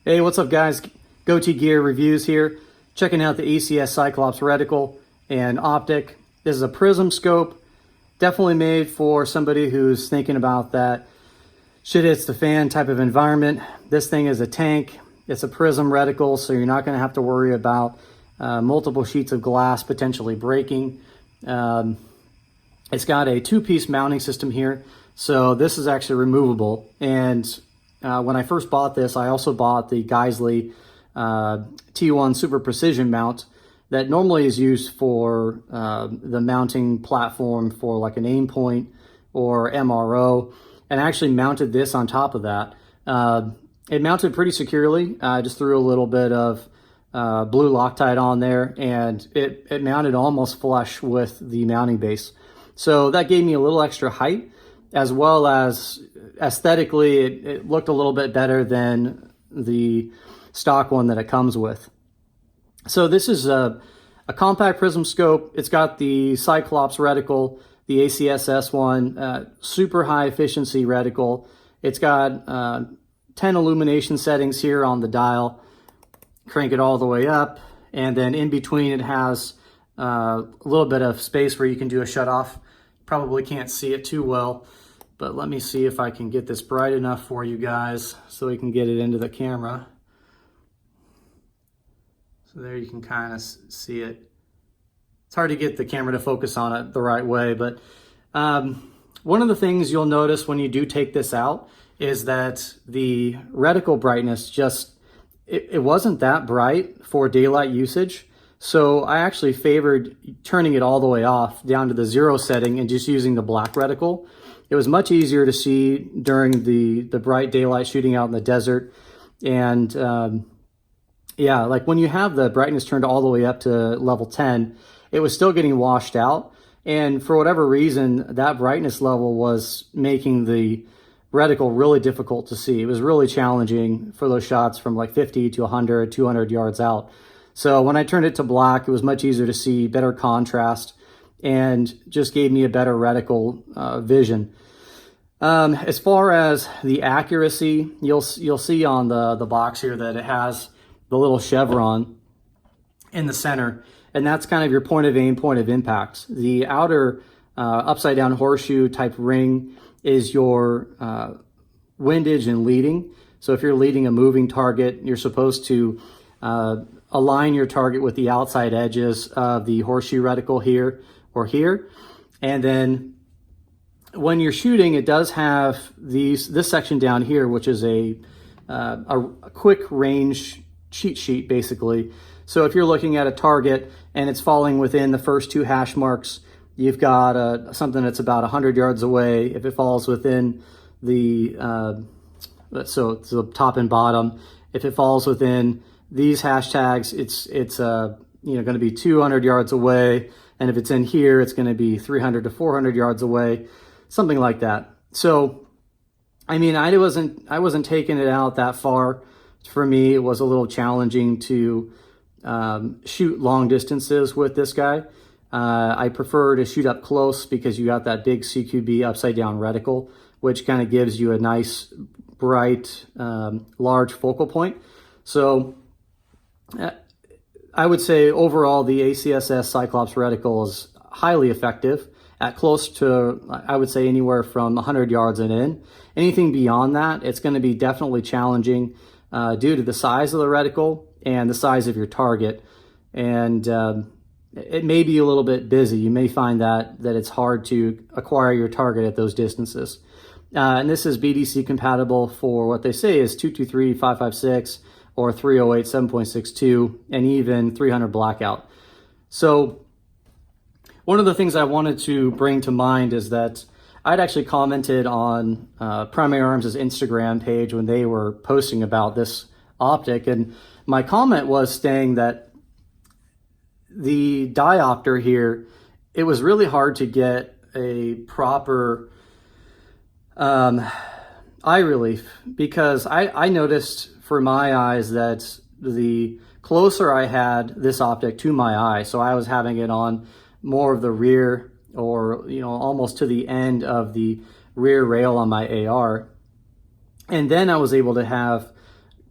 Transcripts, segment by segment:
Hey, what's up guys? Goatee Gear Reviews here. Checking out the ACSS Cyclops reticle and optic. This is a prism scope. Definitely made for somebody who's thinking about that shit hits the fan type of environment. This thing is a tank. It's a prism reticle, so you're not going to have to worry about multiple sheets of glass potentially breaking. It's got a two-piece mounting system here, so this is actually removable. And when I first bought this, I also bought the Geissele T1 Super Precision mount that normally is used for the mounting platform for like an aim point or MRO, and I actually mounted this on top of that. It mounted pretty securely. I just threw a little bit of blue Loctite on there, and it mounted almost flush with the mounting base. So that gave me a little extra height, as well as aesthetically, it looked a little bit better than the stock one that it comes with. So this is a compact prism scope. It's got the Cyclops reticle, the ACSS one, super high efficiency reticle. It's got 10 illumination settings here on the dial. Crank it all the way up, and then in between it has a little bit of space where you can do a shut off. Probably can't see it too well, but let me see if I can get this bright enough for you guys so we can get it into the camera. So there you can kind of see it. It's hard to get the camera to focus on it the right way, but one of the things you'll notice when you do take this out is that the reticle brightness just, it wasn't that bright for daylight usage. So I actually favored turning it all the way off down to the 0 setting and just using the black reticle. It was much easier to see during the bright daylight shooting out in the desert. And yeah, like when you have the brightness turned all the way up to level 10, it was still getting washed out. And for whatever reason, that brightness level was making the reticle really difficult to see. It was really challenging for those shots from like 50 to 100, 200 yards out. So when I turned it to black, it was much easier to see, better contrast, and just gave me a better reticle vision. As far as the accuracy, you'll see on the box here that it has the little chevron in the center, and that's kind of your point of aim, point of impact. The outer upside down horseshoe type ring is your windage and leading. So if you're leading a moving target, you're supposed to align your target with the outside edges of the horseshoe reticle here or here. And then when you're shooting, it does have this section down here, which is a quick range cheat sheet basically. So if you're looking at a target and it's falling within the first 2 hash marks, you've got something that's about 100 yards away. If it falls within the, so it's the top and bottom, if it falls within these hashtags, it's going to be 200 yards away. And if it's in here, it's going to be 300 to 400 yards away, something like that. So, I mean, I wasn't taking it out that far. For me, it was a little challenging to shoot long distances with this guy. I prefer to shoot up close because you got that big CQB upside down reticle, which kind of gives you a nice, bright, large focal point. So I would say overall the ACSS Cyclops reticle is highly effective at close to, I would say, anywhere from 100 yards and in. Anything beyond that, it's going to be definitely challenging due to the size of the reticle and the size of your target. And it may be a little bit busy. You may find that it's hard to acquire your target at those distances. And this is BDC compatible for what they say is 223, 556, or 308, 7.62, and even 300 blackout. So one of the things I wanted to bring to mind is that I'd actually commented on Primary Arms' Instagram page when they were posting about this optic, and my comment was saying that the diopter here, it was really hard to get a proper eye relief, because I noticed for my eyes that the closer I had this optic to my eye, so I was having it on more of the rear, or almost to the end of the rear rail on my AR, and then I was able to have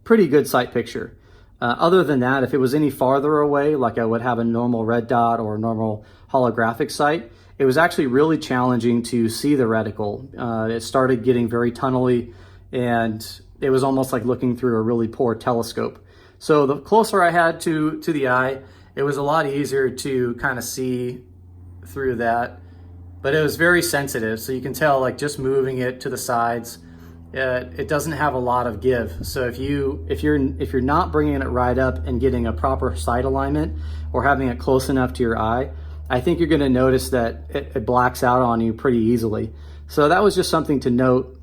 pretty good sight picture. Other than that, if it was any farther away, like I would have a normal red dot or a normal holographic sight, it was actually really challenging to see the reticle. It started getting very tunnely, and it was almost like looking through a really poor telescope. So the closer I had to the eye, it was a lot easier to kind of see through that. But it was very sensitive, so you can tell, like, just moving it to the sides, it doesn't have a lot of give. So if you're not bringing it right up and getting a proper sight alignment or having it close enough to your eye, I think you're going to notice that it blacks out on you pretty easily. So that was just something to note.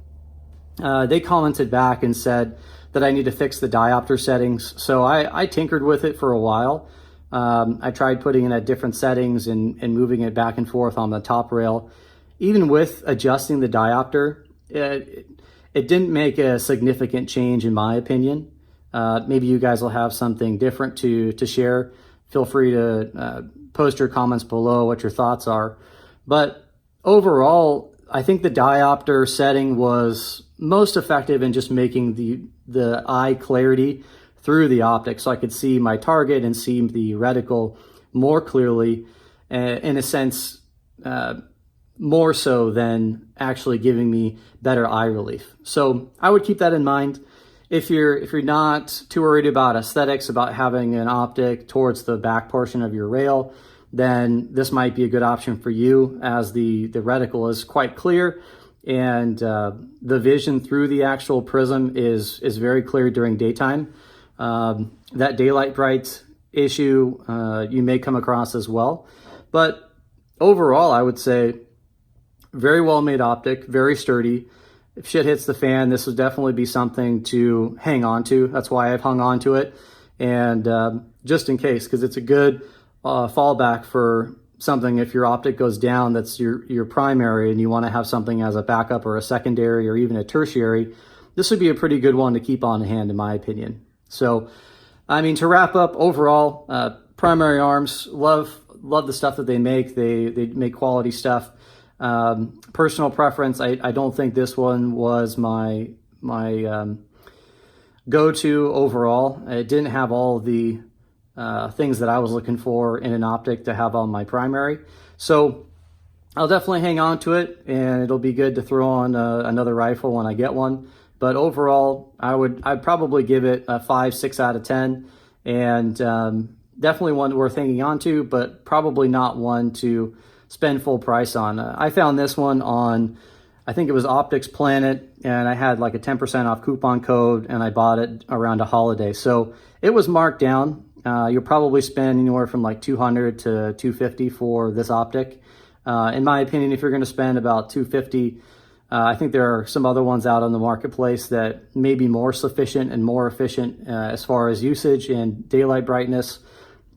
They commented back and said that I need to fix the diopter settings. So I tinkered with it for a while. I tried putting it at different settings and moving it back and forth on the top rail. Even with adjusting the diopter, it didn't make a significant change in my opinion. Maybe you guys will have something different to share. Feel free to post your comments below what your thoughts are. But overall, I think the diopter setting was most effective in just making the eye clarity through the optic, so I could see my target and see the reticle more clearly, in a sense, more so than actually giving me better eye relief. So I would keep that in mind. If you're not too worried about aesthetics, about having an optic towards the back portion of your rail, then this might be a good option for you, as the reticle is quite clear, and the vision through the actual prism is very clear during daytime. That daylight bright issue you may come across as well. But overall, I would say very well made optic, very sturdy. If shit hits the fan, this would definitely be something to hang on to. That's why I've hung on to it. And just in case, because it's a good fallback for something. If your optic goes down, that's your primary, and you want to have something as a backup or a secondary or even a tertiary, this would be a pretty good one to keep on hand, in my opinion. So, I mean, to wrap up, overall, Primary Arms, love the stuff that they make. They make quality stuff. Personal preference, I don't think this one was my go-to overall. It didn't have all the things that I was looking for in an optic to have on my primary. So I'll definitely hang on to it, and it'll be good to throw on another rifle when I get one. But overall, I'd probably give it a 5-6 out of 10, and definitely one worth hanging on to, but probably not one to spend full price on. I found this one on, I think it was Optics Planet, and I had like a 10% off coupon code, and I bought it around a holiday. So it was marked down. You'll probably spend anywhere from like $200 to $250 for this optic. In my opinion, if you're going to spend about $250, I think there are some other ones out on the marketplace that may be more sufficient and more efficient as far as usage and daylight brightness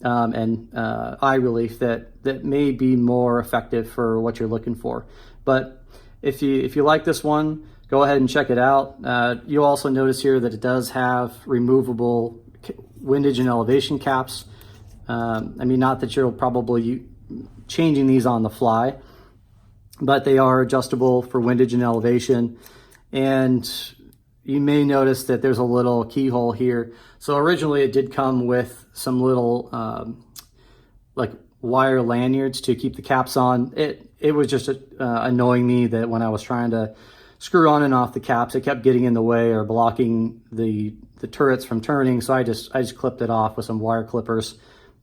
and eye relief that may be more effective for what you're looking for. But if you like this one, go ahead and check it out. You'll also notice here that it does have removable windage and elevation caps. I mean, not that you'll probably changing these on the fly, but they are adjustable for windage and elevation. And you may notice that there's a little keyhole here. So originally it did come with some little like wire lanyards to keep the caps on. It was just annoying me that when I was trying to screw on and off the caps, it kept getting in the way or blocking the turrets from turning. So I just clipped it off with some wire clippers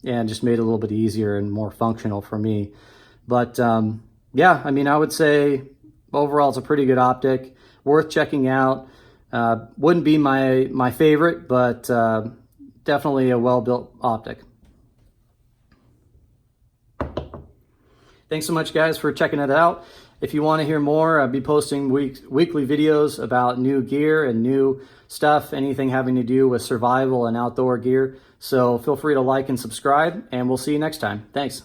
and just made it a little bit easier and more functional for me. But yeah, I mean, I would say overall it's a pretty good optic, worth checking out. Wouldn't be my favorite, but definitely a well-built optic. Thanks so much, guys, for checking it out. If you want to hear more, I'll be posting weekly videos about new gear and new stuff, anything having to do with survival and outdoor gear. So feel free to like and subscribe, and we'll see you next time. Thanks.